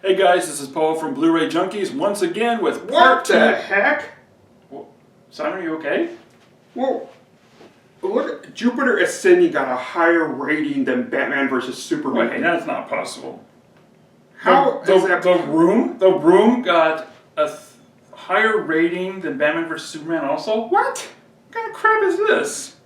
Hey guys, this is Paul from Bluray Junkies once again with What the heck? Well, Simon, are you okay? Well, look, Jupiter Ascending got a higher rating than Batman vs. Superman. Wait, that's not possible. How is that? The Room got a higher rating than Batman vs. Superman also? What? What kind of crap is this?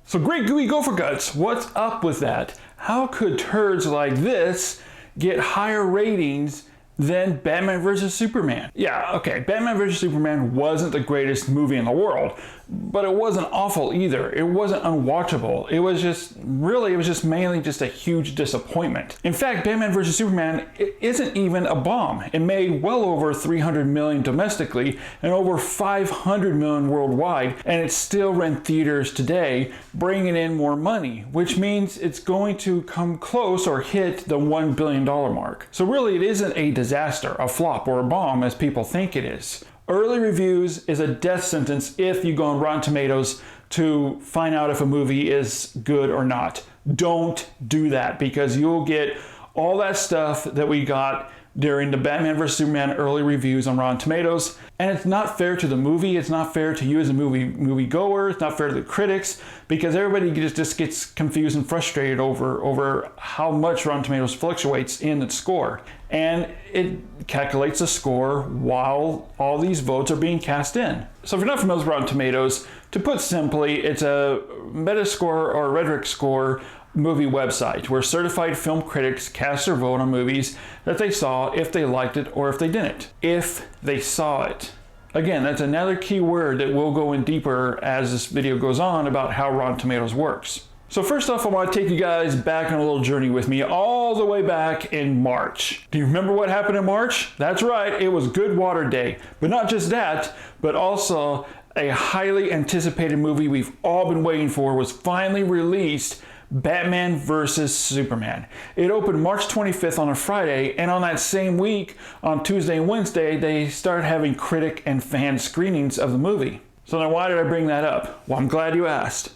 So great gooey gopher guts, what's up with that? How could turds like this get higher ratings than Batman vs. Superman? Yeah, okay, Batman vs. Superman wasn't the greatest movie in the world, but it wasn't awful either. It wasn't unwatchable. It was just mainly just a huge disappointment. In fact, Batman vs. Superman isn't even a bomb. It made well over 300 million domestically and over 500 million worldwide, and it's still rent theaters today, bringing in more money, which means it's going to come close or hit the $1 billion mark. So really, it isn't a disaster, a flop, or a bomb as people think it is. Early reviews is a death sentence if you go on Rotten Tomatoes to find out if a movie is good or not. Don't do that, because you'll get all that stuff that we got during the Batman vs. Superman early reviews on Rotten Tomatoes, and it's not fair to the movie, it's not fair to you as a movie goer, it's not fair to the critics, because everybody just gets confused and frustrated over how much Rotten Tomatoes fluctuates in its score. And it calculates a score while all these votes are being cast in. So if you're not familiar with Rotten Tomatoes, to put simply, it's a Metascore or Rhetoric score movie website where certified film critics cast their vote on movies that they saw, if they liked it or if they didn't. If they saw it. Again, that's another key word that we'll go in deeper as this video goes on about how Rotten Tomatoes works. So first off, I want to take you guys back on a little journey with me all the way back in March. Do you remember what happened in March? That's right, it was Good Water Day. But not just that, but also a highly anticipated movie we've all been waiting for was finally released, Batman vs. Superman. It opened March 25th on a Friday, and on that same week, on Tuesday and Wednesday, they started having critic and fan screenings of the movie. So now why did I bring that up? Well, I'm glad you asked.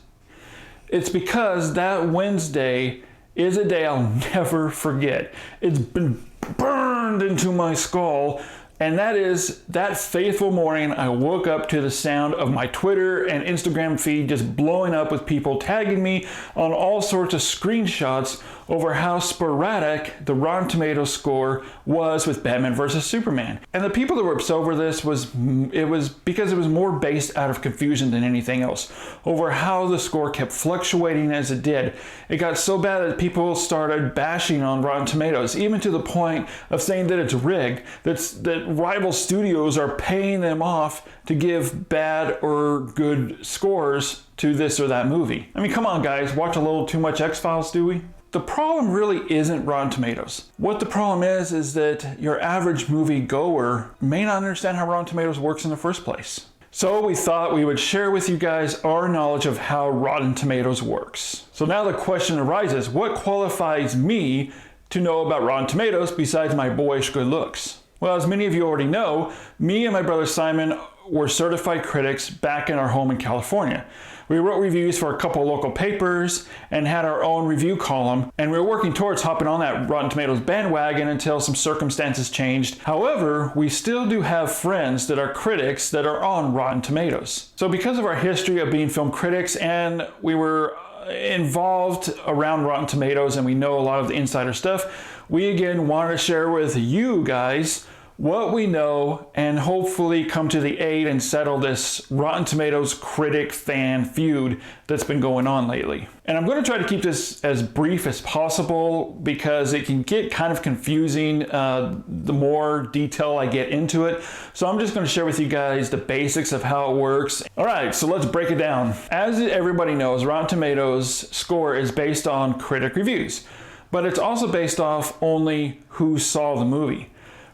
It's because that Wednesday is a day I'll never forget. It's been burned into my skull. And that is that fateful morning I woke up to the sound of my Twitter and Instagram feed just blowing up with people tagging me on all sorts of screenshots over how sporadic the Rotten Tomatoes score was with Batman vs. Superman. And the people that were upset over this was because it was more based out of confusion than anything else over how the score kept fluctuating as it did. It got so bad that people started bashing on Rotten Tomatoes, even to the point of saying that it's rigged, that rival studios are paying them off to give bad or good scores to this or that movie. I mean, come on guys, watch a little too much X-Files, do we? The problem really isn't Rotten Tomatoes. What the problem is that your average movie goer may not understand how Rotten Tomatoes works in the first place. So we thought we would share with you guys our knowledge of how Rotten Tomatoes works. So now the question arises, what qualifies me to know about Rotten Tomatoes besides my boyish good looks? Well, as many of you already know, me and my brother Simon were certified critics back in our home in California. We wrote reviews for a couple local papers and had our own review column, and we were working towards hopping on that Rotten Tomatoes bandwagon until some circumstances changed. However, we still do have friends that are critics that are on Rotten Tomatoes. So because of our history of being film critics, and we were involved around Rotten Tomatoes and we know a lot of the insider stuff, we again wanted to share with you guys what we know and hopefully come to the aid and settle this Rotten Tomatoes critic fan feud that's been going on lately. And I'm going to try to keep this as brief as possible because it can get kind of confusing the more detail I get into it. So I'm just going to share with you guys the basics of how it works. All right, so let's break it down. As everybody knows, Rotten Tomatoes score is based on critic reviews, but it's also based off only who saw the movie.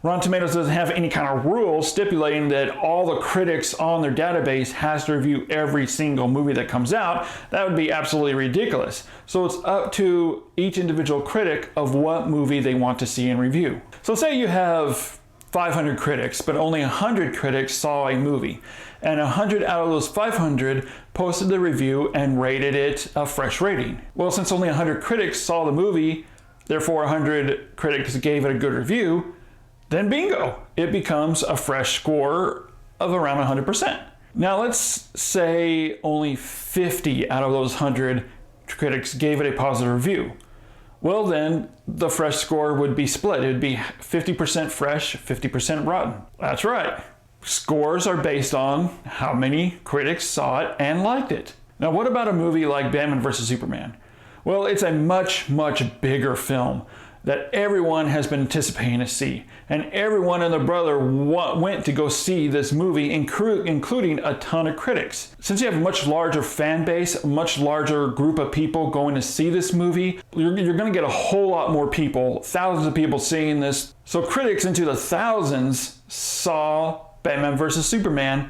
Rotten Tomatoes doesn't have any kind of rule stipulating that all the critics on their database has to review every single movie that comes out. That would be absolutely ridiculous. So it's up to each individual critic of what movie they want to see and review. So say you have 500 critics, but only 100 critics saw a movie. And 100 out of those 500 posted the review and rated it a fresh rating. Well, since only 100 critics saw the movie, therefore 100 critics gave it a good review, then bingo, it becomes a fresh score of around 100%. Now let's say only 50 out of those 100 critics gave it a positive review. Well, then the fresh score would be split. It would be 50% fresh, 50% rotten. That's right. Scores are based on how many critics saw it and liked it. Now, what about a movie like Batman vs. Superman? Well, it's a much, much bigger film that everyone has been anticipating to see. And everyone and their brother went to go see this movie, including a ton of critics. Since you have a much larger fan base, a much larger group of people going to see this movie, you're going to get a whole lot more people, thousands of people seeing this. So critics into the thousands saw Batman vs. Superman,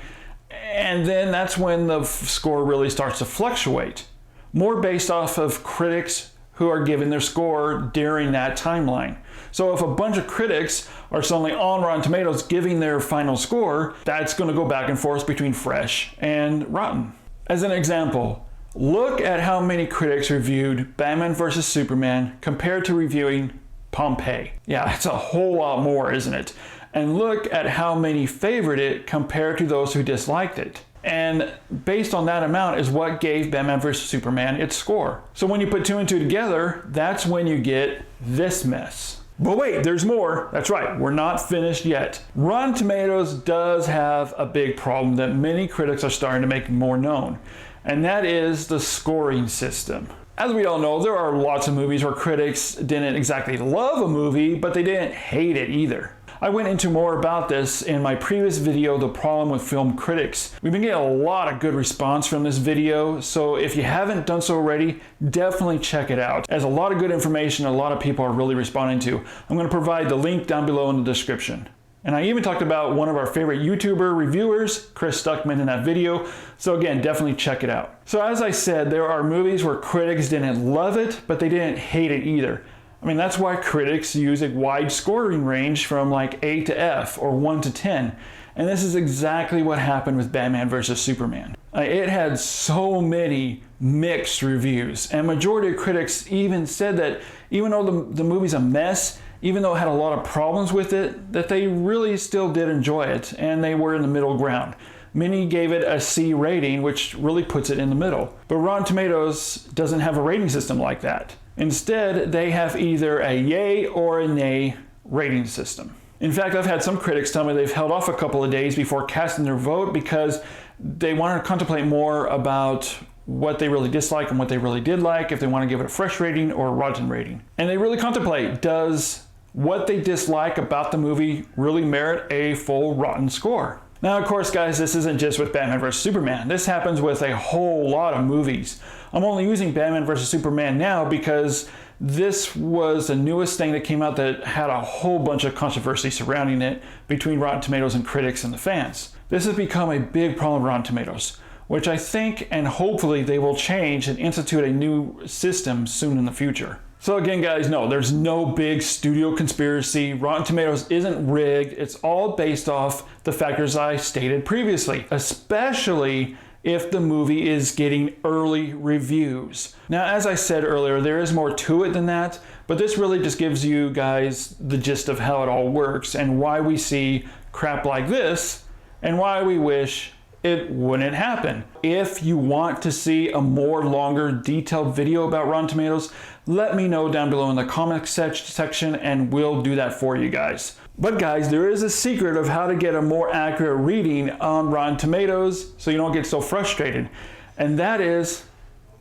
and then that's when the score really starts to fluctuate. More based off of critics who are giving their score during that timeline. So if a bunch of critics are suddenly on Rotten Tomatoes giving their final score, that's going to go back and forth between fresh and rotten. As an example, look at how many critics reviewed Batman vs. Superman compared to reviewing Pompeii. Yeah, it's a whole lot more, isn't it? And look at how many favored it compared to those who disliked it. And based on that amount is what gave Batman vs. Superman its score. So when you put two and two together, that's when you get this mess. But wait, there's more. That's right, we're not finished yet. Rotten Tomatoes does have a big problem that many critics are starting to make more known, and that is the scoring system. As we all know, there are lots of movies where critics didn't exactly love a movie, but they didn't hate it either. I went into more about this in my previous video, The Problem with Film Critics. We've been getting a lot of good response from this video, so if you haven't done so already, definitely check it out. It has a lot of good information a lot of people are really responding to. I'm going to provide the link down below in the description. And I even talked about one of our favorite YouTuber reviewers, Chris Stuckman, in that video, so again, definitely check it out. So as I said, there are movies where critics didn't love it, but they didn't hate it either. I mean, that's why critics use a wide scoring range from like A to F or 1 to 10. And this is exactly what happened with Batman vs. Superman. It had so many mixed reviews, and majority of critics even said that even though the movie's a mess, even though it had a lot of problems with it, that they really still did enjoy it, and they were in the middle ground. Many gave it a C rating, which really puts it in the middle. But Rotten Tomatoes doesn't have a rating system like that. Instead, they have either a yay or a nay rating system. In fact, I've had some critics tell me they've held off a couple of days before casting their vote because they want to contemplate more about what they really dislike and what they really did like, if they want to give it a fresh rating or a rotten rating. And they really contemplate, does what they dislike about the movie really merit a full rotten score? Now, of course, guys, this isn't just with Batman vs. Superman. This happens with a whole lot of movies. I'm only using Batman vs. Superman now because this was the newest thing that came out that had a whole bunch of controversy surrounding it between Rotten Tomatoes and critics and the fans. This has become a big problem with Rotten Tomatoes, which I think and hopefully they will change and institute a new system soon in the future. So again, guys, no, there's no big studio conspiracy. Rotten Tomatoes isn't rigged. It's all based off the factors I stated previously, especially if the movie is getting early reviews. Now, as I said earlier, there is more to it than that, but this really just gives you guys the gist of how it all works and why we see crap like this and why we wish it wouldn't happen. If you want to see a more longer detailed video about Rotten Tomatoes, let me know down below in the comment section and we'll do that for you guys. But guys, there is a secret of how to get a more accurate reading on Rotten Tomatoes so you don't get so frustrated. And that is,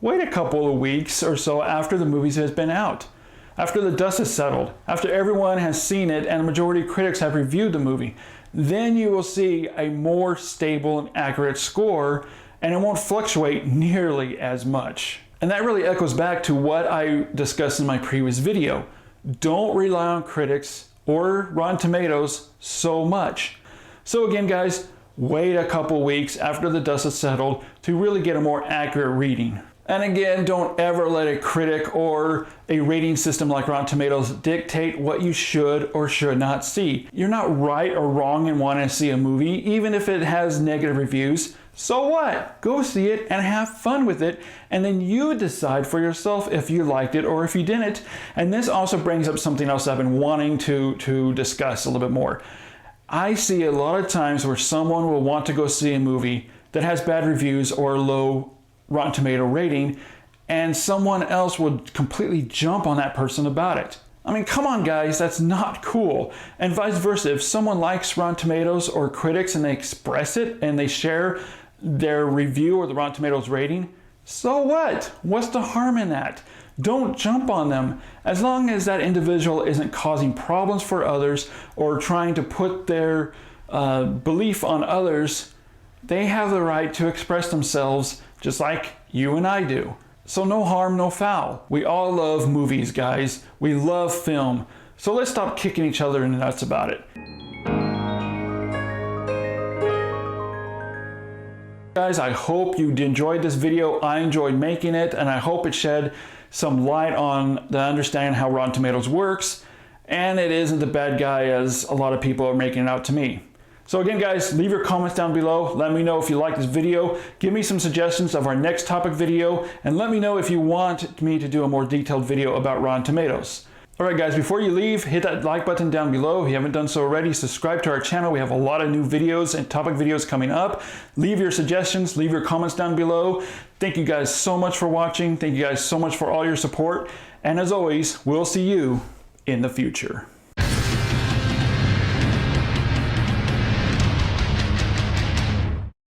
wait a couple of weeks or so after the movie has been out. After the dust has settled, after everyone has seen it and the majority of critics have reviewed the movie, then you will see a more stable and accurate score and it won't fluctuate nearly as much. And that really echoes back to what I discussed in my previous video. Don't rely on critics or Rotten Tomatoes so much. So again, guys, wait a couple weeks after the dust has settled to really get a more accurate reading. And again, don't ever let a critic or a rating system like Rotten Tomatoes dictate what you should or should not see. You're not right or wrong in wanting to see a movie, even if it has negative reviews. So what? Go see it and have fun with it, and then you decide for yourself if you liked it or if you didn't. And this also brings up something else I've been wanting to discuss a little bit more. I see a lot of times where someone will want to go see a movie that has bad reviews or low Rotten Tomato rating, and someone else would completely jump on that person about it. I mean, come on guys, that's not cool. And vice versa, if someone likes Rotten Tomatoes or critics and they express it and they share their review or the Rotten Tomatoes rating, so what? What's the harm in that? Don't jump on them. As long as that individual isn't causing problems for others or trying to put their belief on others, they have the right to express themselves just like you and I do. So no harm, no foul. We all love movies, guys. We love film. So let's stop kicking each other in the nuts about it. Guys, I hope you enjoyed this video. I enjoyed making it, and I hope it shed some light on the understanding how Rotten Tomatoes works, and it isn't the bad guy as a lot of people are making it out to me. So again, guys, leave your comments down below. Let me know if you like this video. Give me some suggestions of our next topic video, and let me know if you want me to do a more detailed video about Rotten Tomatoes. Alright guys, before you leave, hit that like button down below. If you haven't done so already, subscribe to our channel. We have a lot of new videos and topic videos coming up. Leave your suggestions, leave your comments down below. Thank you guys so much for watching. Thank you guys so much for all your support. And as always, we'll see you in the future.